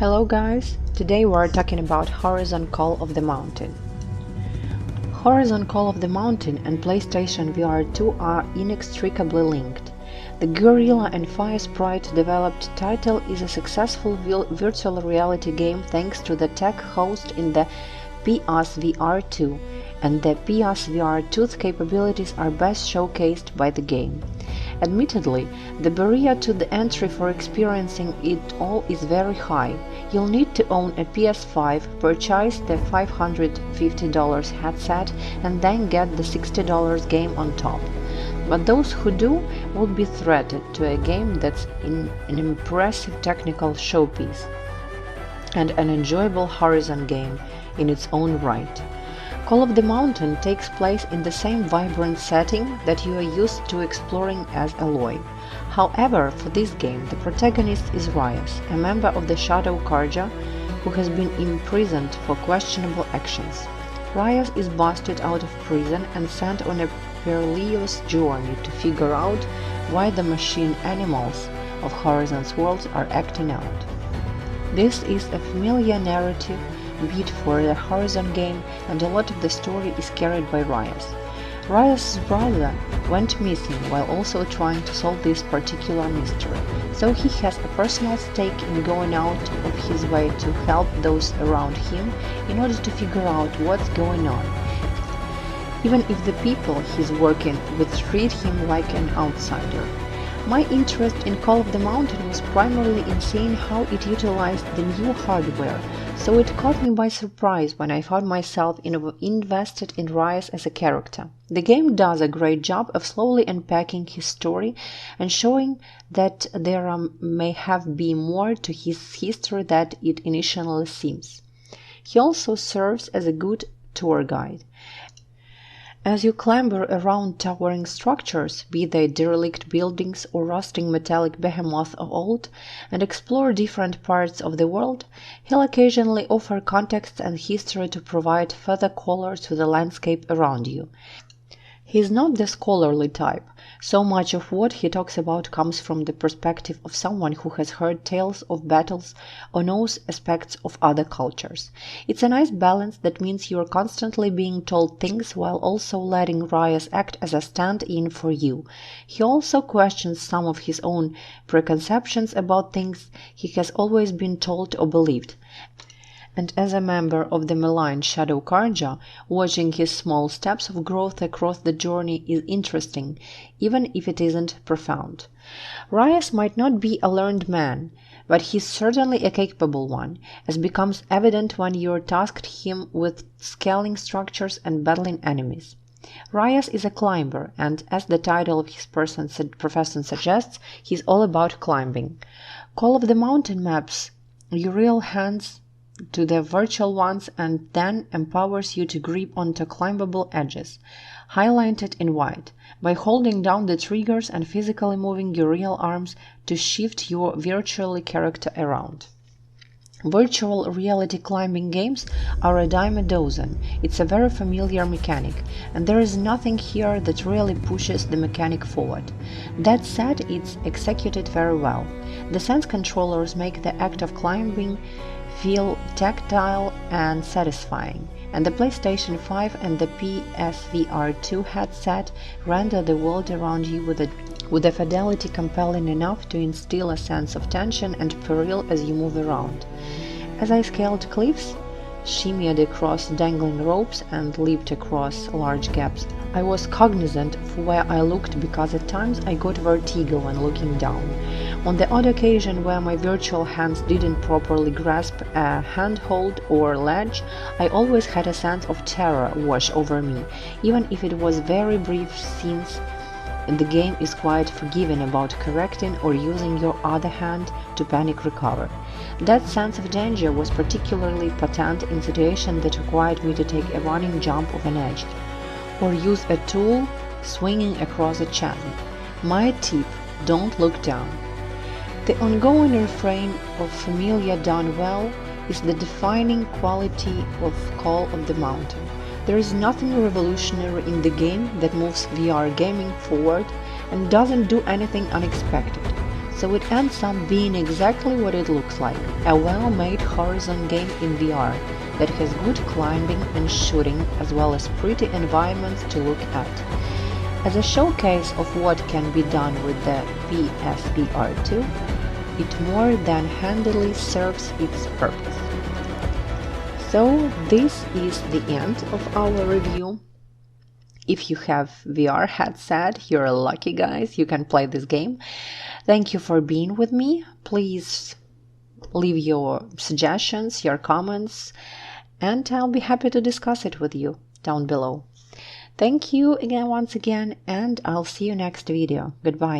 Hello guys, today we are talking about Horizon Call of the Mountain. Horizon Call of the Mountain and PlayStation VR 2 are inextricably linked. The Guerrilla and Firesprite developed title is a successful virtual reality game thanks to the tech housed in the PSVR 2, and the PSVR 2's capabilities are best showcased by the game. Admittedly, the barrier to the entry for experiencing it all is very high. You'll need to own a PS5, purchase the $550 headset, and then get the $60 game on top. But those who do will be treated to a game that's an impressive technical showpiece and an enjoyable Horizon game in its own right. Call of the Mountain takes place in the same vibrant setting that you are used to exploring as Aloy. However, for this game, the protagonist is Ryas, a member of the Shadow Carja who has been imprisoned for questionable actions. Ryas is busted out of prison and sent on a perilous journey to figure out why the machine animals of Horizon's worlds are acting out. This is a familiar narrative beat for the Horizon game, and a lot of the story is carried by Ryas. Ryas' brother went missing while also trying to solve this particular mystery, so he has a personal stake in going out of his way to help those around him in order to figure out what's going on, even if the people he's working with treat him like an outsider. My interest in Call of the Mountain was primarily in seeing how it utilized the new hardware, so it caught me by surprise when I found myself invested in Ryas as a character. The game does a great job of slowly unpacking his story and showing that there may have been more to his history than it initially seems. He also serves as a good tour guide. As you clamber around towering structures, be they derelict buildings or rusting metallic behemoths of old, and explore different parts of the world, he'll occasionally offer context and history to provide further color to the landscape around you. He's not the scholarly type. So much of what he talks about comes from the perspective of someone who has heard tales of battles or knows aspects of other cultures. It's a nice balance that means you're constantly being told things while also letting Ryas act as a stand-in for you. He also questions some of his own preconceptions about things he has always been told or believed. And as a member of the maligned Shadow Carja, watching his small steps of growth across the journey is interesting, even if it isn't profound. Ryas might not be a learned man, but he's certainly a capable one, as becomes evident when you tasked him with scaling structures and battling enemies. Ryas is a climber, and as the title of his profession suggests, he's all about climbing. Call of the Mountain maps your real hands to the virtual ones and then empowers you to grip onto climbable edges, highlighted in white, by holding down the triggers and physically moving your real arms to shift your virtual character around. Virtual reality climbing games are a dime a dozen. It's a very familiar mechanic, and there is nothing here that really pushes the mechanic forward. That said, it's executed very well. The Sense controllers make the act of climbing feel tactile and satisfying, and the PlayStation 5 and the PSVR 2 headset render the world around you with a fidelity compelling enough to instill a sense of tension and peril as you move around. As I scaled cliffs, shimmied across dangling ropes, and leaped across large gaps, I was cognizant of where I looked because at times I got vertigo when looking down. On the odd occasion where my virtual hands didn't properly grasp a handhold or ledge, I always had a sense of terror wash over me, even if it was very brief, since the game is quite forgiving about correcting or using your other hand to panic recover. That sense of danger was particularly patent in situations that required me to take a running jump off an edge, or use a tool swinging across a chasm. My tip: don't look down. The ongoing refrain of familiar done well is the defining quality of Call of the Mountain. There is nothing revolutionary in the game that moves VR gaming forward and doesn't do anything unexpected. so it ends up being exactly what it looks like, a well-made Horizon game in VR that has good climbing and shooting as well as pretty environments to look at. As a showcase of what can be done with the PSVR 2, it more than handily serves its purpose. So this is the end of our review. If you have VR headset, you're lucky guys, you can play this game. Thank you for being with me. Please leave your suggestions, your comments, and I'll be happy to discuss it with you down below. Thank you again once again, and I'll see you next video. Goodbye.